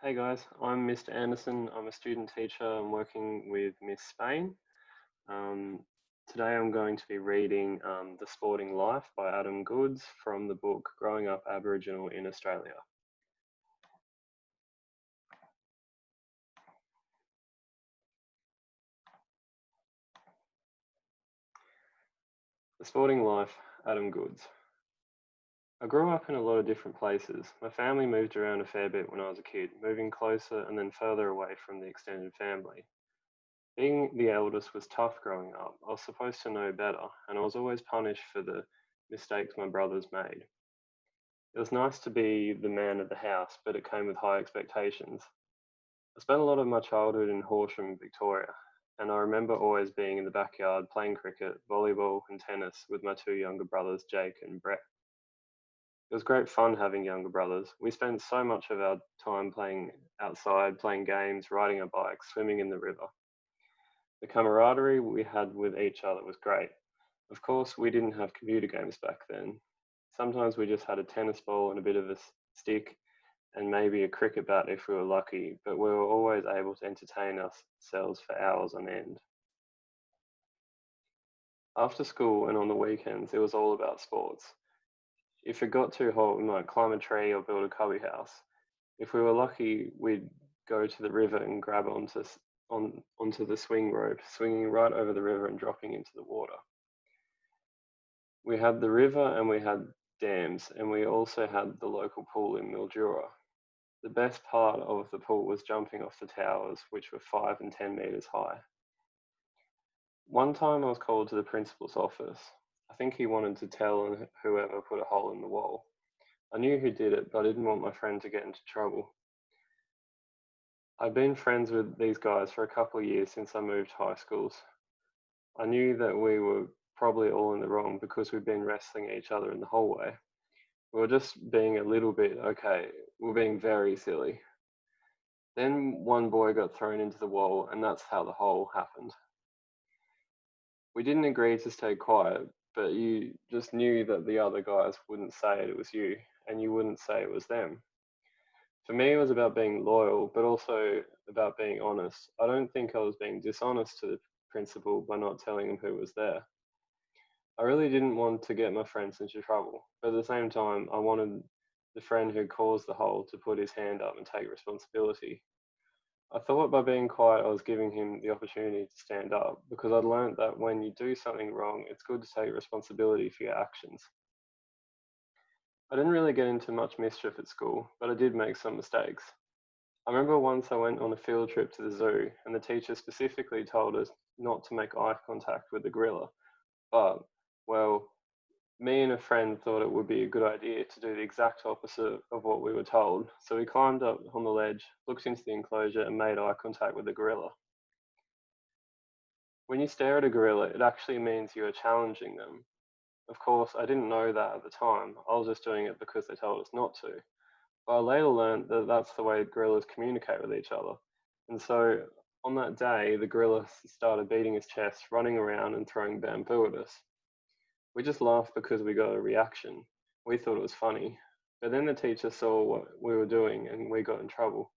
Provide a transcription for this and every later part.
Hey guys, I'm Mr. Anderson. I'm a student teacher. I'm working with Miss Spain. Um, Today I'm going to be reading The Sporting Life by Adam Goodes from the book Growing Up Aboriginal in Australia. The Sporting Life, Adam Goodes. I grew up in a lot of different places. My family moved around a fair bit when I was a kid, moving closer and then further away from the extended family. Being the eldest was tough growing up. I was supposed to know better, and I was always punished for the mistakes my brothers made. It was nice to be the man of the house, but it came with high expectations. I spent a lot of my childhood in Horsham, Victoria, and I remember always being in the backyard playing cricket, volleyball, and tennis with my two younger brothers, Jake and Brett. It was great fun having younger brothers. We spent so much of our time playing outside, playing games, riding our bikes, swimming in the river. The camaraderie we had with each other was great. Of course, we didn't have computer games back then. Sometimes we just had a tennis ball and a bit of a stick and maybe a cricket bat if we were lucky, but we were always able to entertain ourselves for hours on end. After school and on the weekends, it was all about sports. If it got too hot, we might climb a tree or build a cubby house. If we were lucky, we'd go to the river and grab onto the swing rope, swinging right over the river and dropping into the water. We had the river and we had dams, and we also had the local pool in Mildura. The best part of the pool was jumping off the towers, which were 5 and 10 meters high. One time I was called to the principal's office. I think he wanted to tell whoever put a hole in the wall. I knew who did it, but I didn't want my friend to get into trouble. I'd been friends with these guys for a couple of years since I moved high schools. I knew that we were probably all in the wrong because we'd been wrestling each other in the hallway. We were just being a little bit, okay, we were being very silly. Then one boy got thrown into the wall, and that's how the hole happened. We didn't agree to stay quiet, but you just knew that the other guys wouldn't say it was you, and you wouldn't say it was them. For me, it was about being loyal, but also about being honest. I don't think I was being dishonest to the principal by not telling him who was there. I really didn't want to get my friends into trouble, but at the same time, I wanted the friend who caused the hole to put his hand up and take responsibility. I thought by being quiet, I was giving him the opportunity to stand up because I'd learned that when you do something wrong, it's good to take responsibility for your actions. I didn't really get into much mischief at school, but I did make some mistakes. I remember once I went on a field trip to the zoo, and the teacher specifically told us not to make eye contact with the gorilla, but, well, me and a friend thought it would be a good idea to do the exact opposite of what we were told, so we climbed up on the ledge, looked into the enclosure, and made eye contact with the gorilla. When you stare at a gorilla, it actually means you are challenging them. Of course, I didn't know that at the time. I was just doing it because they told us not to. But I later learned that that's the way gorillas communicate with each other. And so on that day, the gorilla started beating his chest, running around and throwing bamboo at us. We just laughed because we got a reaction. We thought it was funny. But then the teacher saw what we were doing and we got in trouble.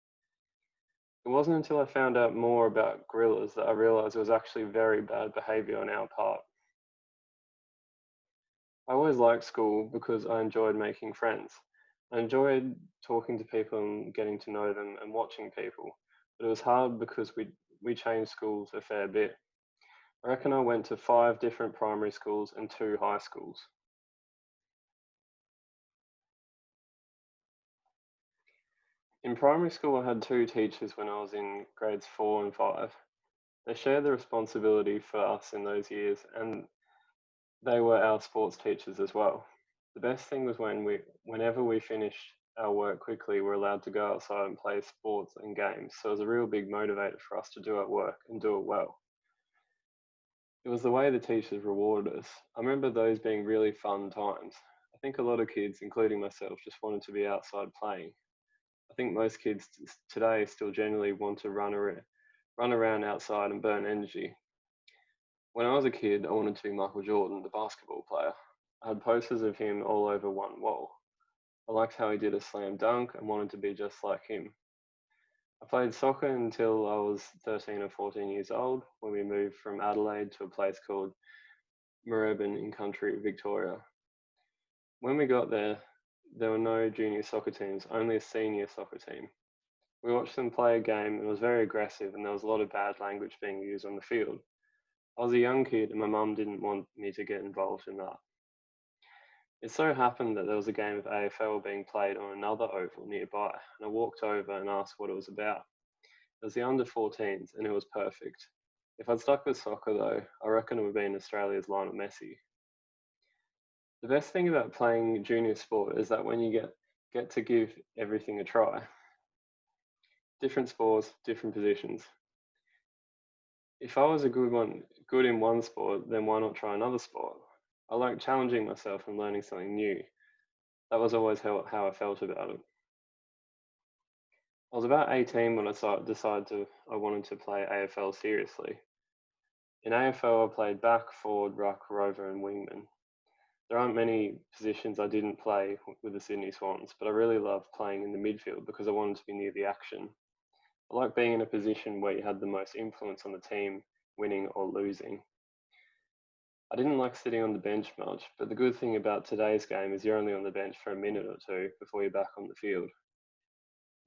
It wasn't until I found out more about gorillas that I realized it was actually very bad behavior on our part. I always liked school because I enjoyed making friends. I enjoyed talking to people and getting to know them and watching people, but it was hard because we changed schools a fair bit. I reckon I went to 5 different primary schools and 2 high schools. In primary school, I had 2 teachers when I was in grades 4 and 5. They shared the responsibility for us in those years, and they were our sports teachers as well. The best thing was whenever we finished our work quickly, we're allowed to go outside and play sports and games. So it was a real big motivator for us to do our work and do it well. It was the way the teachers rewarded us. I remember those being really fun times. I think a lot of kids, including myself, just wanted to be outside playing. I think most kids today still generally want to run around outside and burn energy. When I was a kid, I wanted to be Michael Jordan, the basketball player. I had posters of him all over one wall. I liked how he did a slam dunk and wanted to be just like him. I played soccer until I was 13 or 14 years old when we moved from Adelaide to a place called Moorabbin in country Victoria. When we got there, there were no junior soccer teams, only a senior soccer team. We watched them play a game and it was very aggressive and there was a lot of bad language being used on the field. I was a young kid and my mum didn't want me to get involved in that. It so happened that there was a game of AFL being played on another oval nearby and I walked over and asked what it was about. It was the under 14s and it was perfect. If I'd stuck with soccer though, I reckon it would have been Australia's Lionel Messi. The best thing about playing junior sport is that when you get to give everything a try, different sports, different positions. If I was a good in one sport, then why not try another sport? I like challenging myself and learning something new. That was always how I felt about it. I was about 18 when decided I wanted to play AFL seriously. In AFL, I played back, forward, ruck, rover, and wingman. There aren't many positions I didn't play with the Sydney Swans, but I really loved playing in the midfield because I wanted to be near the action. I like being in a position where you had the most influence on the team, winning or losing. I didn't like sitting on the bench much, but the good thing about today's game is you're only on the bench for a minute or two before you're back on the field.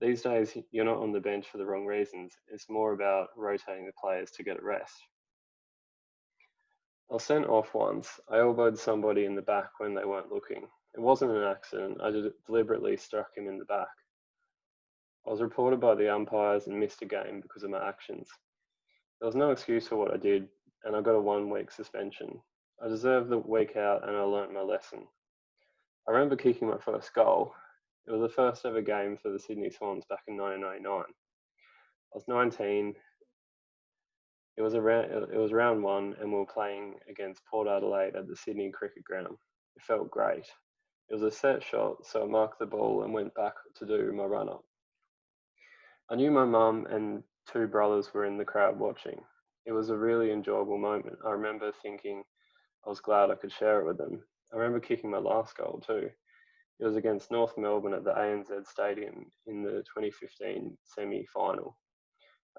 These days, you're not on the bench for the wrong reasons. It's more about rotating the players to get a rest. I was sent off once. I elbowed somebody in the back when they weren't looking. It wasn't an accident. I deliberately struck him in the back. I was reported by the umpires and missed a game because of my actions. There was no excuse for what I did, and I got a 1 week suspension. I deserved the week out and I learnt my lesson. I remember kicking my first goal. It was the first ever game for the Sydney Swans back in 1999. I was 19. It was round one, and we were playing against Port Adelaide at the Sydney Cricket Ground. It felt great. It was a set shot, so I marked the ball and went back to do my run up. I knew my mum and two brothers were in the crowd watching. It was a really enjoyable moment. I remember thinking I was glad I could share it with them. I remember kicking my last goal too. It was against North Melbourne at the ANZ Stadium in the 2015 semi-final.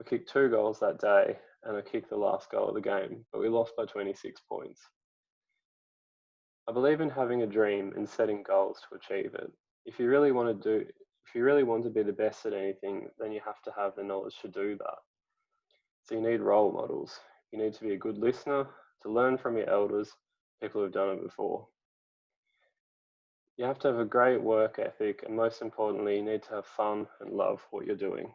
I kicked 2 goals that day and I kicked the last goal of the game, but we lost by 26 points. I believe in having a dream and setting goals to achieve it. If you really want to be the best at anything, then you have to have the knowledge to do that. So you need role models. You need to be a good listener, to learn from your elders, people who've done it before. You have to have a great work ethic, and most importantly, you need to have fun and love what you're doing.